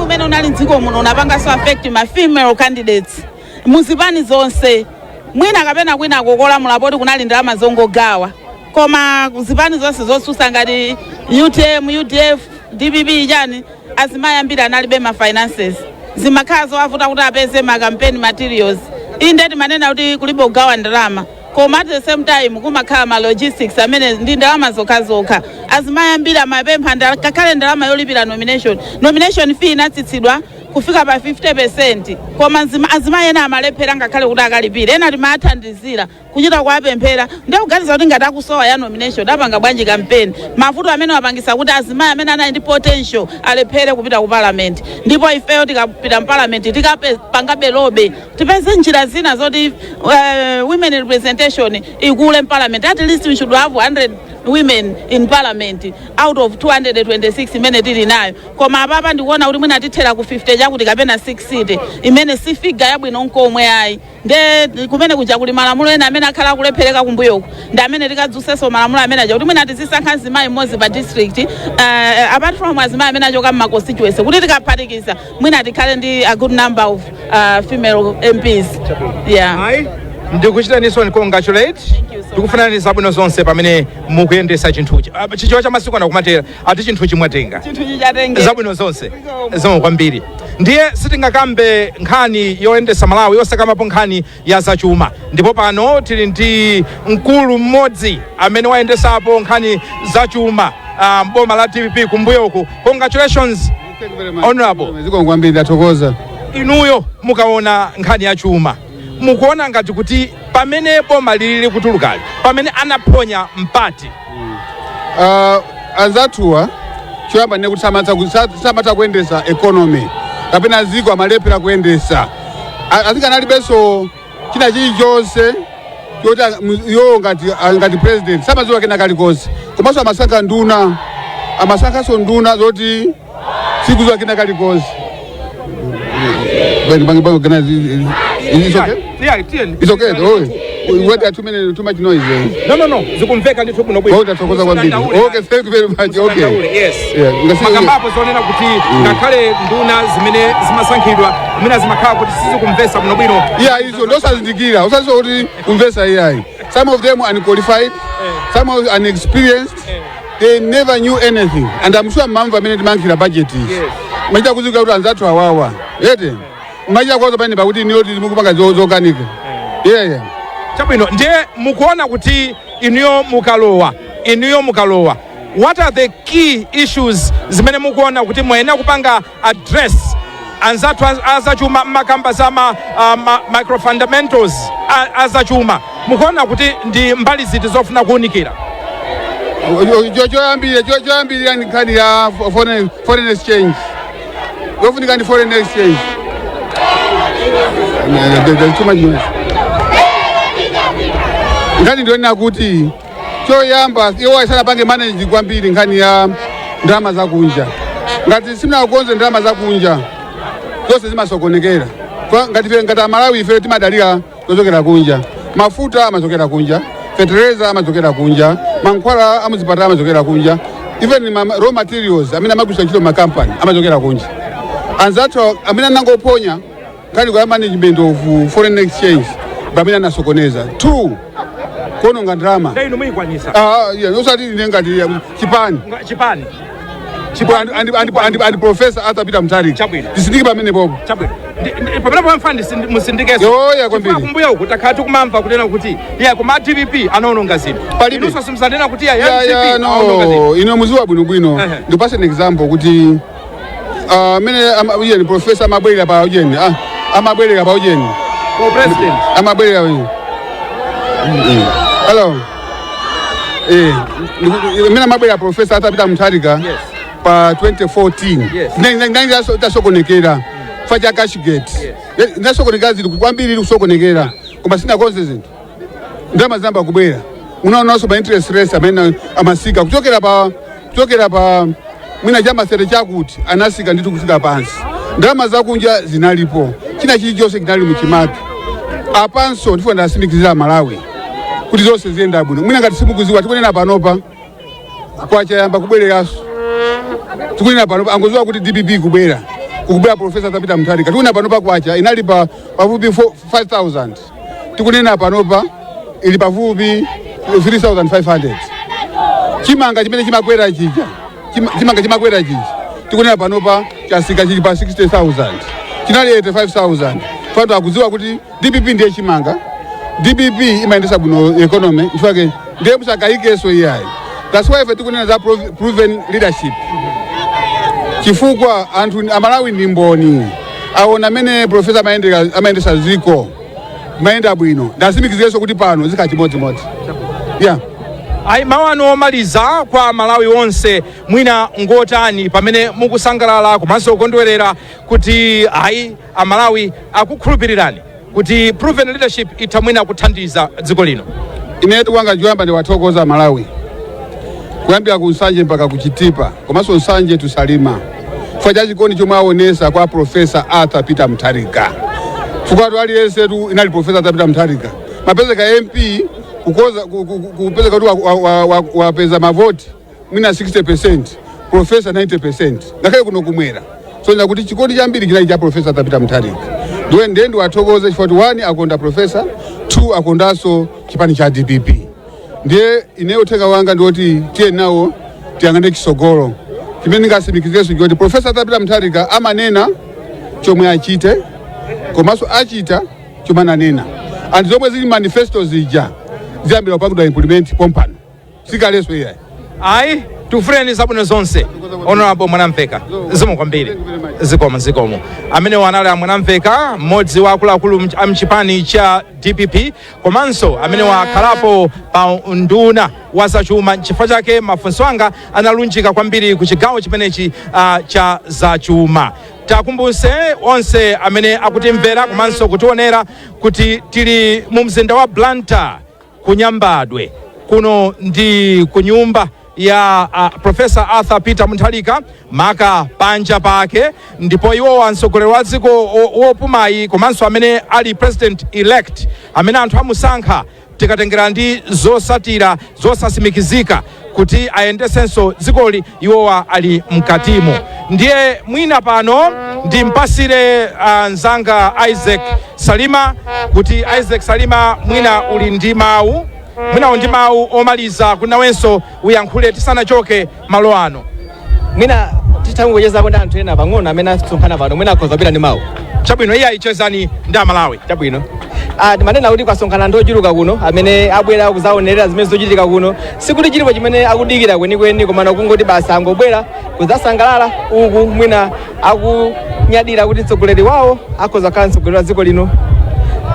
umene unali dziko muno unapanga so affect ma female candidates muzipani zonse mwina kapena kwina kokola mulapoti kunali ndalama zongogawa koma kuzipani zonse zosusa ngati UTM UDF DPP chani azimayi ambiri analibe ma finances zimakhala zowavuta kuti apeze ma campaign materials indeti manena kuti kulibe kugawa ndalama koma at the same time kumakhala ma logistics amene ndi ndalama zokha azimayi ambiri amapempha ngakhale ndalama yolipira nomination fee inatsitsidwa kufika pa 50% koma azimayi ena amalephera ngakhale kuti akalipire ena timathandizira kuchita kuwapemphera ndikuganiza kuti ngati akusowa ya nomination apanga bwanji campaign mavuto amene wapangisa kuti azimayi amene anali ndi potential alephere kupita ku parliament ndipo ifeyo tikapita mu parliament tikapangabe lobe tipeze njira zina zoti women representation ikule mu parliament at least we should have 100 women in parliament out of 226 imene tili nayo koma apapa ndikuona kuti mwina tithera ku 50 chakuti kapena 6 seat imene si figa yabwino nkomwe ayi nde kumene kuja kuli malamulo ena amene akhala kulephereka kumbuyoku ndi amene tikadzuseso malamulo amene aja kuti mwina tizisankha azimayi mmodzi pa district apart from azimayi amene achoka mma constituency kuti tikaphatikiza mwina tikhale ndi a good number of female MPs ndikuchitaniso ni congratulate tikufunani zabwino zonse pamene mukuyendesa chinthuchi chichiwa cha masiku ana kumatera ati chinthuchi mwatenga zabwino zonse zomwe kwambiri ndiye sitingakambe nkhani yoyendesa Malawi yosakamapo nkhani ya zachuma ndipo pano tili ndi mkulu mmodzi amene wayendesapo nkhani zachuma mboma la DPP kumbuyoku congratulations honorable zikwambiri ndathokoza inuyo mukaona nkhani ya chuma mukuona ngati kuti pamene boma lili kutulukali pamene anaphonya mpati anzathuwa choyamba nekuti samatha kuyendesa economy kapena ziko amalephera kuyendesa azikanalibenso china chilichonse choti yo ngati president samaziwa kena kalikonse komanso amasankhanso nduna zoti sikuziwa kena kalikonse. It's okay? Yeah, it's okay. Oh, what are too much noise? No. Zikumveka ndithu kuno bwino. Tatokoza kwambiri. Okay, thank you very much. Okay. Yes. Yeah. Makambapo zonena kuti ngakhale nduna zimene zimasankhidwa mina zimakhala kuti sizikumvesa kuno bwino. Yeah, izo ndosazindikira. Usaziso kuti kumvesa AI. Some of them are unqualified, some of them unexperienced. They never knew anything. And I'm sure mamva amene mankhira budget is. Yes. Machita kuzika kuti anzathu awawa. Yete. Machita kwazo pane pakuti niyo timukupanga zokanika. Yeah. Chabwino ndiye mukuona kuti inuyo mukalowa what are the key issues zimene mukuona kuti muyenera kupanga address anzathu azachuma makamba za microfundamentals azachuma mukuona kuti ndi mbali ziti zofuna kuunikira? choyambirira nkhani ya foreign exchange yofunika ndi foreign exchange. There's too much noise. Nkhani ndionena kuti choyamba iwo asanapange manage kwambiri nkhani ya ndalama zakunja. Ngati simunakonze ndalama zakunja zonse zimasokonekera ngati Malawi ife timadalira kuchokera kunja, mafuta amachokera kunja, fertilizer amachokera kunja, mankhwala amuzipatala amachokera kunja, even raw materials amene amagwisa ntchito makampani amachokera kunja. Anzathu amene anangoponya ngati kwa management of foreign exchange pamene anasokoneza. 2 kuononga ndalama. Ndio muyikwanisa. Usati ngati chipani. And Professor Athapita Muthalika. Tisindike pamene popo. Pamene pamfandi musindikeso. Yoya kwambiri. Kumbuya uku takati kumamva kunena kuti kuma DPP anaononga zinthu. Inunso simuzanena kuti DPP anaononga zinthu. Ino muziwa bwinobwino. Ndipase an example kuti mene Professor amabwerera pa ujeni. Amabwerera pa ujeni. For president. Amabwerera uyu. Hello. Mene amabwerera Professor Athapita Muthalika. Yes. Pa 2014. Yes. Nanga tasokonekera. Faja cash gate. Yes. Nasokonekera zinthu kwambiri kusokonekera. Koma sina konse zinthu. Ndama zamba kubwera. Unaona so ba interest rates amene amasika kuchokera pa mwina chama sere chakuti anasika nditu kufika pansi. Ndama zakunja zinalipo. China chilichonse kinali muchimake. Apanso ndifo ndasimikizira Malawi. Kuti zonse ziyenda bwino. Mwina ngati simukuziwa tikunena panopa. Kwacha yamba kubwereraso. Tikunena panopa angoziwa kuti DPP kubwera Professor Athapita Muthalika. Tikunena panopa kwacha inali pafupi 5,000. Tikunena panopa ili pafupi 3,500. Chimanga chimene chimakwera chija. Chimanga chimakwera chija. Tikunena panopa chasika chili pa 60,000. Chinali 85,000. Fatu akuziwa kuti DPP ndiye chimanga. DPP imaendesa bwino economy. Chifake ndiye musakaikeso iyayi. That's why ife tikunena za proven leadership. Chifukwa anthu Amalawi ndi mboni. Aona mene Professor amaendesa ziko. Maenda bwino. Ndasimikizireso kuti pano zika chimodzimodzi. Yeah. Mawano omaliza kwa Malawi onse mwina ngotani pamene mukusangalala komanso kukondwerera kuti Amalawi akukhulupirirani kuti proven leadership itamwina kuthandiza dziko lino. Inetu wanga jwamba ndi wathokoza Malawi. Kuyambira kunsanje mpaka kuchitipa komanso nsanje tusalima. Faja chikoni chomwe aonesa kwa Professor Athapita Muthalika. Fukwatu aliyense tu inali Professor Athapita Muthalika. Mapezeka MP kupezeka tu wapeza mavoti mwina 60%, Professor 90%. Ngakhale kuno kumwera. So ndakuti chikoni chambiri chinali cha Professor Athapita Muthalika. Ndiye wathokoze chifukwa 1 akonda Professor, 2 akondaso chipani cha DPP. Ndiye inayothenga wanga ndioti tiye nawo tiyang'ane chisogolo. Chimene ngasimikizeso kuti Professor Athapita Muthalika amanena chomwe achite, komanso achita chomwe ananena. And zomwe zili manifesto zija ziyambira kupangidwa implement pompano. Sikaleso iyayi. Tufureni zabwino zonse. Honorable Mwanamveka. Zikomo kwambiri. Zikomo. Amene wanali Mwanamveka, mmodzi wa akuluakulu amchipani cha DPP, komanso amene wakhalapo pa nduna wa zachuma. Chifukwa chake mafunso anga analunjika kwambiri ku chigawo chimenechi cha zachuma. Takumbuse onse amene akutimvera komanso kutionera kuti tili mu mzinda wa Blantyre kunyambadwe. Kuno ndi ku nyumba ya Professor Athapita Muthalika maka panja pake, ndipo iwo wansogoleri wa dziko wopumayi komanso amene ali president elect amene anthu amusankha tikatengera ndi zosatira zosasimikizika kuti ayendesenso dzikoli iwowa ali mkatimo. Ndiye mwina pano ndimpasire nzanga Isaac Salima kuti Isaac Salima mwina uli ndi mawu. Mwina ndi mawu omaliza kunawenso uyankhule tisanachoke malo ano. Mwina titangoyeza kwenda anthu ena pang'ono amene asonkhana pano mwina akhoza kupita ndi mawu. Chabwino iye ayichezani ndi Amalawi. Chabwino. Timanena kuti kwasonkhana ndi ochuluka kuno amene abwera kuzaonerera zimene zochitika kuno. Sikuti chilipo chimene akudikira kwenikweni koma kungoti basa angobwera kuzasangalala uku mwina akunyadira kuti mtsogoleri wawo akhoza kukhala mtsogoleri wa dziko lino.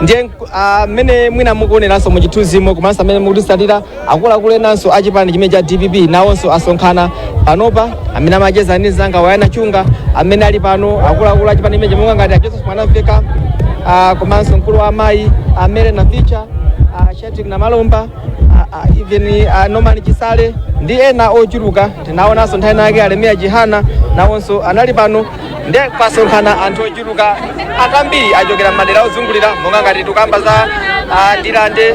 Ndiye amene mwina mukuoneranso muchithunzimo komanso amene mukutisatira akuluakulu enanso achipani chimene cha DPP nawonso asonkhana panopa amene amacheza ndi zanga wayana chunga amene ali pano akuluakulu achipani chimene monga ngati Joseph Mwanamveka komanso mkulu wa amayi Amere na Ficha Shatrick na Malomba even Norman Chisale ndi ena ochuluka. Tinaonanso nthani yake Alemia Jihana nawonso anali pano. Ndiye kwasonkhana anthu ochuluka atambiri achokera madera ozungulira monga ngati tukamba za Ndilande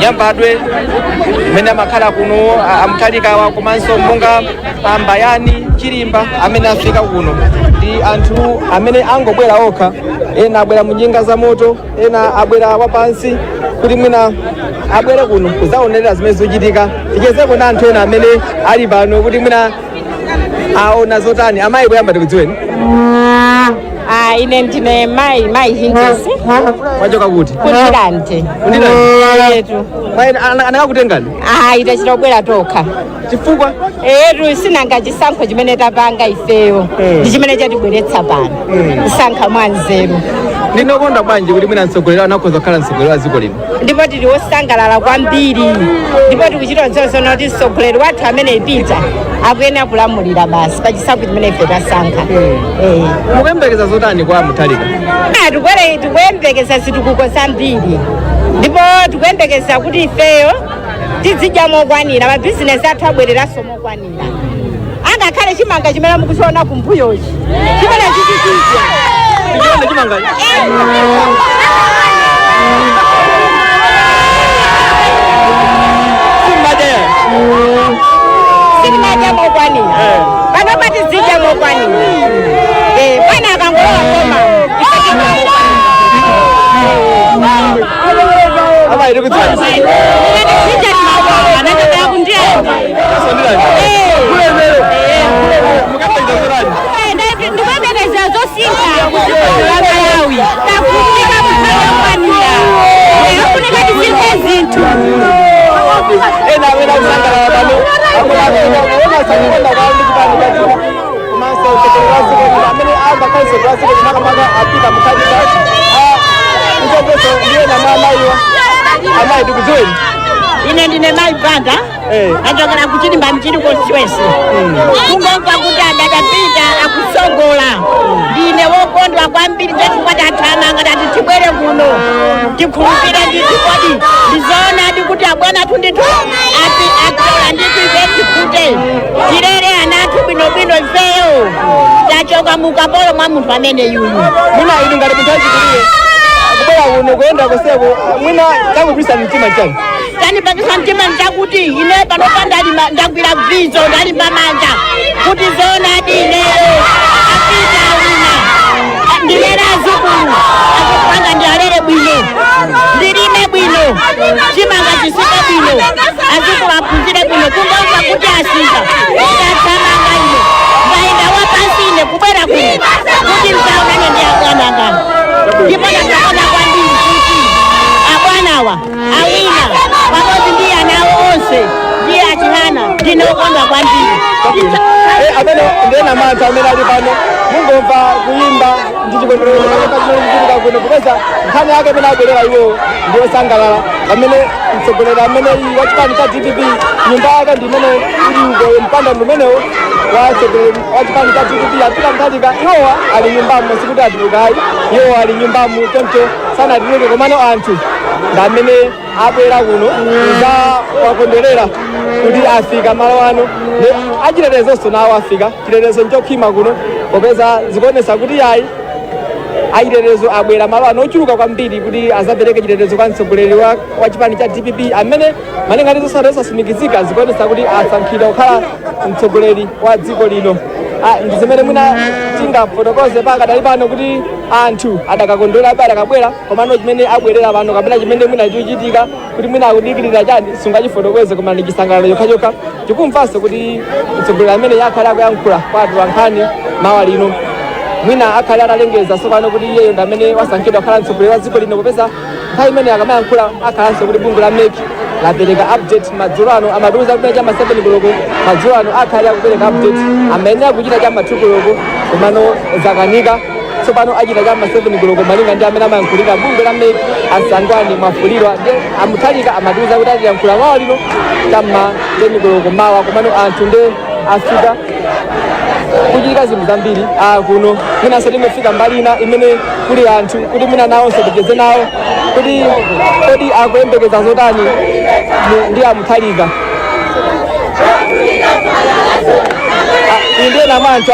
Nyambadwe imene amakhala kuno Muthalika komanso monga Mbayani Chilimba amene afika kuno ndi anthu amene angobwera okha, ena abwera mu njinga za moto, ena abwera wapansi kuti mwina abwere kuno kuzaonerera zimene zochitika. Tichezeko na anthu ena amene ali pano kuti mwina aona zotani. Amayi kuyamba tikudziweni. Ine ndine mai Hinjesi. Wachoka kuti? Kundilande. Kundilande? Yetu. Mayi anakakutengani? Itachita kubwera tokha. Chifukwa? Yetu sinanga chisankho chimene tapanga ifeyo. Ndi chimene chatibweretsa pano. Kusankha mwanzeru. Ndinokonda bwanji kuti mwina mtsogoleri anakhoza kukhala mtsogoleri wa dziko lino. Ndipo tili wosangalala kwambiri. Ndipo tikuchita zonse kuti mtsogoleri wathu amene ipita akuyenera kulamulira basi pa chisankho chimene ife tasankha. Mukuyembekeza zotani kwa Muthalika? Tikuyembekeza zitukuko zambiri. Ndipo tikuyembekeza kuti ifeyo tizidya mokwanira, mabizinesi athu abwereranso mokwanira. Angakhale chimanga chimene mukuchiona kumbuyochi chimene chichitidwa chimanga silimadya mokwanira, panopa tizidya mokwanira. Pana akangolowa koma ine ndine mai Banda achokera kuchilimba mchiri konsiwesi. Kungomva kuti adakapita akusogola. Ndine wokondwa kwambiri chifukwa tathamanga tati tibwere kuno tikhulupirira nditi kodi ndizoona ndi kuti abwana tunditu atola nditi ife tikute tirere ana athu bwinobwino ifeyo tachoka mukapolo mwa munthu amene yuyu. Mwina ili ngati Muthalika kubwera kuno kuyenda kuseko mwina chakupisa mtima chanu. Chanipakisa mtima nchakuti ine panopa ndagwira vizo ndalimba manja kuti zoona dineyo apita wina ndilera azukulu akupanga ndialere bwino ndilime bwino chimanga chisike bwino azukulu aphunzire bwino. Kungomva kuti asika tathamanga ine ngaenda wapansi ine kubwera kuno kuti msaonane ndi abwananga. Ndipo ndakona kwambiri kuti abwanawa awina pamodzi ndi ana onse ndiye achihana ndinokondwa kwambiri. Amene ndena mantha amene ali pano mungomva kuyimba ndi chikondwerero chikuchitika kuno kupeza nkhani yake amene abwerera iwo ndiyosangalala. Pamene mtsogoleri amene wa chipani cha DPP nyumba yake ndi imene ili uko mpanda umenewo wa mtsogoleri wa chipani cha DPP apita Muthalika iwowa ali nyumbamo sikuti atulukayi iwowa ali nyumbamo choncho sanatuluke komano anthu ndamene abwera kuno za wakondwerera kuti afika malo ano achitetezo nawo afika chitetezo nchokhima kuno popeza zikuonesa kuti yayi achitetezo abwera malo ano ochuluka kwambiri kuti azapereke chitetezo kwa mtsogoleri wa chipani cha DPP amene malinga ndi zosasimikizika zikuonesa kuti asankhidwa kukhala mtsogoleri wa dziko lino. Ndi zimene mwina tingafotokoze pakadali pano kuti anthu adakakondwera abe adakabwera komano chimene abwerera pano kapena chimene mwina chochitika kuti mwina akudikirira chani sungachifotokoze koma ndi chisangalalo chokhachokha chikumvanso kuti mtsogoleri amene yakhale akuyankhula kwa atolankhani mawa lino mwina akhale atalengeza tsopano kuti iyeyo ndi amene wasankhidwa kukhala mtsogoleri wa dziko lino popeza nthawi imene akamayankhula akhalanso kuti bungwe la MEC lapereka update madzulo ano amatiuza kuti chama 7 koloko madzulo ano akhale akupereka update amene akuchita chama 2 koloko komano zakanika tsopano achita chama 7 koloko malinga ndi amene amayankhulira bungwe la MEC asangwani mwafulirwa ndi Muthalika amatiuza kuti atiyankhula mawa lino chama 10 koloko mawa komano anthu ndi afika kuchitika zinthu zambiri kuno mwinanso timefika mbali ina imene kuli anthu kuti mwina nawonso ticheze nawo kuti kodi akuyembekeza zotani ndi Muthalika. Ndiye namantha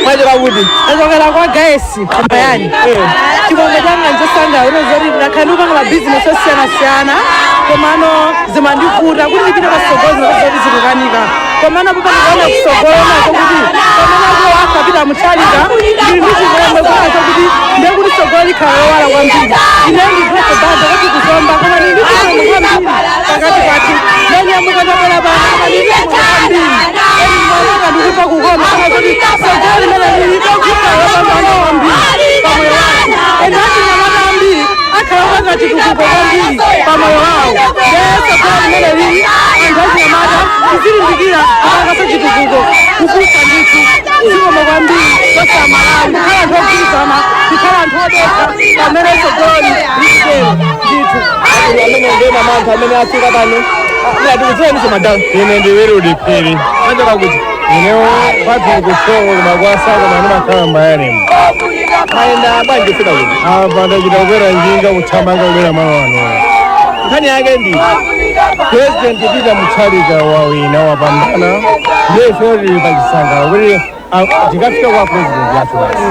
Mwachoka kuti. Achokera kwa gaesi kumayani. Chibongo changa njosanga unozori ndakhaluka ngala business osiyana-siyana. Komano zimandivuta kuti ndipite pasogozi nokuzoti zikukanika. Komano pupa ndikuona kusogolona kuti komano kulo akapita Muthalika ndili ndi chivembe kwacho kuti ndekuti sogoli khalowala kwambiri. Ine ndidroko bado kuti kuzomba koma ndili ndi chivembe kwambiri pakati pati. Ndanyamuka ndapela pano koma ndili ndi chivembe kwambiri. Mwana ndikupa kukoma kama kuti sogoli mene ndili kukhalowala kwambiri pamoyo wake. Endati nyamata ambiri akhalowala chitukuko kwambiri pamoyo wawo. Sogoli mene ndili andazi nyamata kuzilimbikira akakasa chitukuko kukusa nditu zikomo kwambiri kosa Malawi kukhala anthu okuzama kukhala anthu odeka pamene sogoli likutero nditu Amene ndena mantha amene afika pano. Ndikudziwa ndiso madala. Ine ndiwirudi phiri. Mwachoka kuti. Inewo pati kusoko kumakwasa koma ndimakhala mbayani. Mayenda bwanji kufika kuti. Apa ndachita kukwera njinga kuthamanga kubwera malo ano. Nkhani yake ndi. President Peter Muthalika wawina wapambana. Ndiye tili pachisangalo kuti tikafika kwa president yathu basi.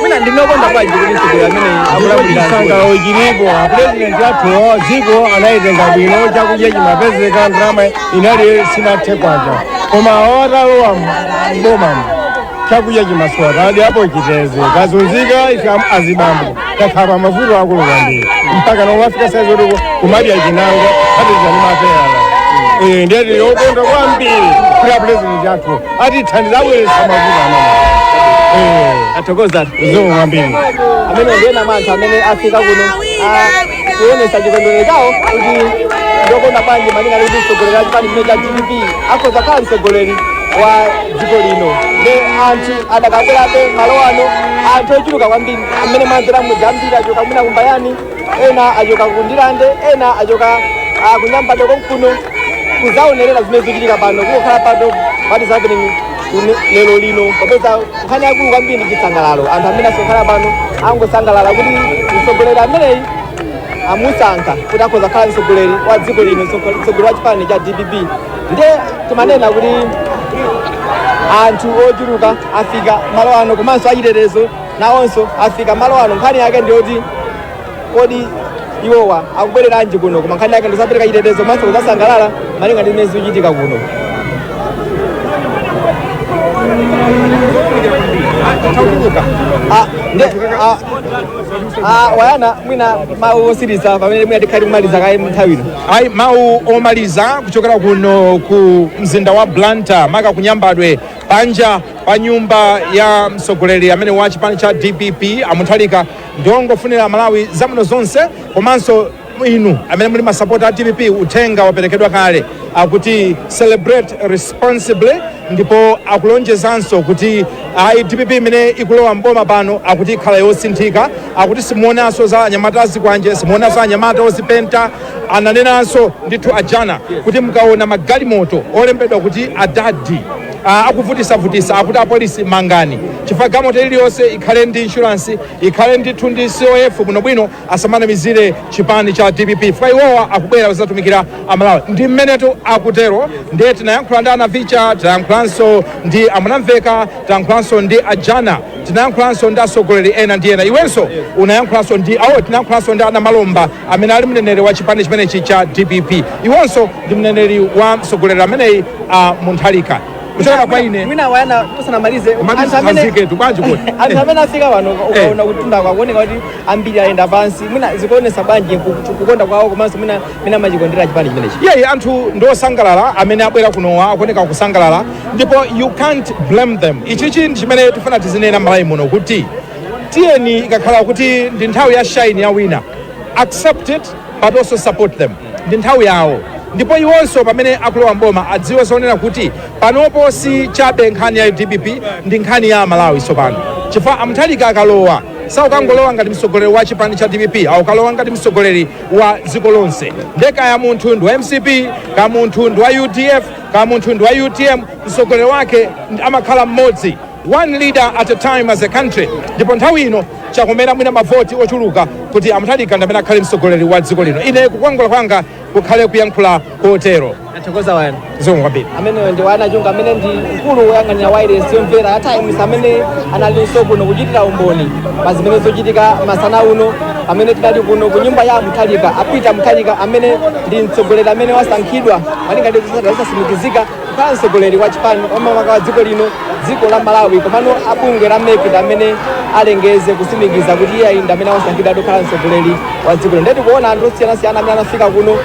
Mwina ndinokonda bwanji kuti mtsogoleri amene akulamulira Chisangalo chilipo president yathu dziko anayitenga bwino chakudya chimapezeka ndalama inali sinathe kwacha. Koma otalowa mboma chakudya chimasowa kadi apo chiteze kazunzika ife azibambo takhapa mavuto akulu kwambiri mpaka nomafika saizi kuti kumadya chinango atizani mapeyala. Ndiyeti yokonda kwambiri kuti president yathu atithandiza abweresa mavuto amene. athokoza Zomwe kwambiri. amene ndena mantha amene afika kuno kuonesa chikondwerero chawo kuti ndokonda bwanji malinga kuti mtsogoleri achipani chimene cha DPP akhoza khala mtsogoleri wa dziko lino. Ndi anthu adakabwerabe malo ano anthu ochuluka kwambiri amene mwanzera mudzi ambiri achoka mwina kumbayani ena achoka kundilande ena achoka kunyamba doko mkuno kuzaonerera zimene zikuchitika pano kukhala pano what is happening lero lino kapeza nkhani yakulu kwambiri ndi chisangalalo. Anthu amene asonkhana pano angosangalala kuti mtsogoleri ameneyi amusankha kuti akhoza khala mtsogoleri wa dziko lino mtsogoleri wa chipani cha DPP. Ndiye timanena kuti anthu ochuluka afika malo ano komanso achitetezo nawonso afika malo ano. Nkhani yake ndiyoti kodi iwowa akubwereranji kuno koma nkhani yake ndisapereka chitetezo komanso kuzasangalala malinga ndi zimene zikuchitika kuno. Wayana mwina mawu osiriza pamene mwina tikhali kumaliza kaye nthawi ino. Ayi mawu omaliza kuchokera kuno ku mzinda wa Blantyre maka kunyambadwe panja pa nyumba ya mtsogoleri amene wa chipani cha DPP Muthalika ndongofunira Malawi zabwino zonse komanso inu amene muli masapota a DPP uthenga waperekedwa kale akuti celebrate responsibly ndipo akulonjezanso kuti DPP imene ikulowa mboma pano akuti ikhala yosinthika akuti simuonanso za anyamata azikwanje simuonanso anyamata ozipenta ananenanso ndithu ajana kuti mukaona magalimoto olembedwa kuti adadi akuvutisa akuti apolisi mangani chifukwa galimoto iliyonse ikhale ndi insurance ikhale ndithu ndi COF bwinobwino asamanamizire chipani cha DPP chifukwa iwowa akubwera kuzatumikira Amalawi. Ndi mmenetu akutero ndiye tinayankhula ndi anavicha tinayankhulanso ndi amunamveka tinayankhulanso ndi ajana tinayankhulanso ndi atsogoleri ena ndi ena iwenso unayankhulanso ndi tinayankhulanso ndi anamalomba amene ali mneneri wa chipani chimenechi cha DPP iwonso ndi mneneri wa mtsogoleri ameneyi Muthalika. Kuchokera kwa ine mwina wayana usanamalize anthu amene afika pano ukaona kutunda kwakuoneka kuti ambiri ayenda pansi mwina zikuonesa bwanji kukonda kwawo komanso mwina machikondera chipani chimenechi. Yeyi anthu ndosangalala amene abwera kunowa akuoneka kusangalala ndipo you can't blame them. Ichichi ndi chimene tifuna tizinena Malawi muno kuti tiyeni ikakhala kuti ndi nthawi ya shine ya wina accept it but also support them. Ndi nthawi yawo ndipo iwonso pamene akulowa mboma adziwe zonena kuti panopo si chabe nkhani ya DPP ndi nkhani ya Malawi tsopano chifukwa Muthalika akalowa saukangolowa ngati mtsogoleri wa chipani cha DPP aukalowa ngati mtsogoleri wa dziko lonse ndeka ya munthu ndi wa MCP ka munthu ndi wa UDF ka munthu ndi wa UTM mtsogoleri wake amakhala mmodzi one leader at a time as a country ndipo nthawi ino chakumera mwina mavoti ochuluka kuti Muthalika ndamene akhale mtsogoleri wa dziko lino. Ine kukwangula kwanga kukhale kuyankhula kotero. Athokoza wanu. Zomwe kwambiri. Amene ndi wana chunga amene ndi mkulu woyang'anira wireless yomvera at times amene analinso kuno kuchitira umboni pa zimene zochitika masana uno amene tinali kuno ku nyumba ya Muthalika apita Muthalika amene ndi mtsogoleri amene wasankhidwa malinga ndi zasimikizika kukhala mtsogoleri wa chipani wamamaka wa dziko lino, dziko la Malawi, komano abungwe la MEC amene alengeze kusimikiza kuti iye ndi amene wasankhidwa kukhala mtsogoleri wa dziko lino. Ndeti kuona anthu osiyanasiyana amene anafika kuno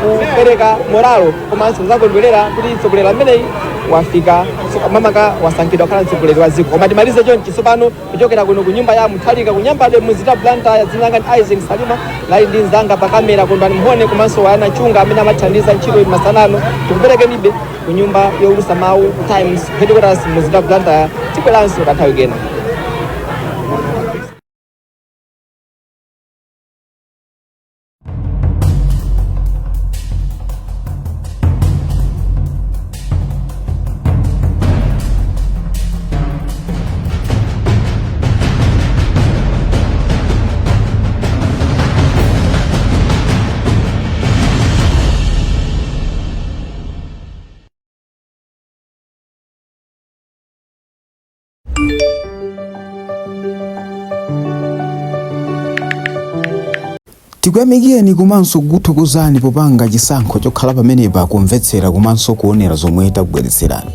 kupereka moralo komanso zakondwerera kuti mtsogoleri ameneyi wafika mamaka wasankhidwa kukhala mtsogoleri wa dziko. Koma timalize chonchi tsopano kuchokera kuno ku nyumba ya Muthalika kunyambade muzita blanta ya dzina langa ndi Isaac Salima lali ndi nzanga pa kamera kondwani muone komanso wana chunga amene amathandiza ntchito masanano tikuperekenibe ku nyumba yowulutsa mawu Times headquarters muzita blanta tikweranso kanthawi kena. tikuyamikeni komanso kukuthokozani popanga chisankho chokhala pamenepa kumvetsera komanso kuonera zomwe takubweretserani.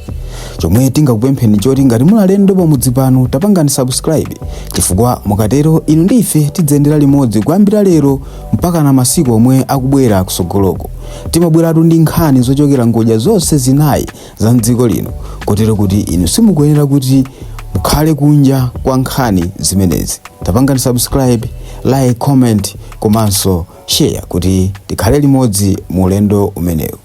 Chomwe tingakupempheni choti ngati muli alendo pamudzi pano tapangani subscribe, chifukwa mukatero inu ndi ife tidzayendera limodzi kuyambira lero mpaka na masiku omwe akubwera kusogoloko. Timabweratu ndi nkhani zochokera ngodya zonse zinayi za mdziko lino, kotero kuti inu simukuyenera kuti mukhale kunja kwa nkhani zimenezi. Tapangani subscribe, like, comment komanso share kuti tikhale limodzi mu ulendo umenewu.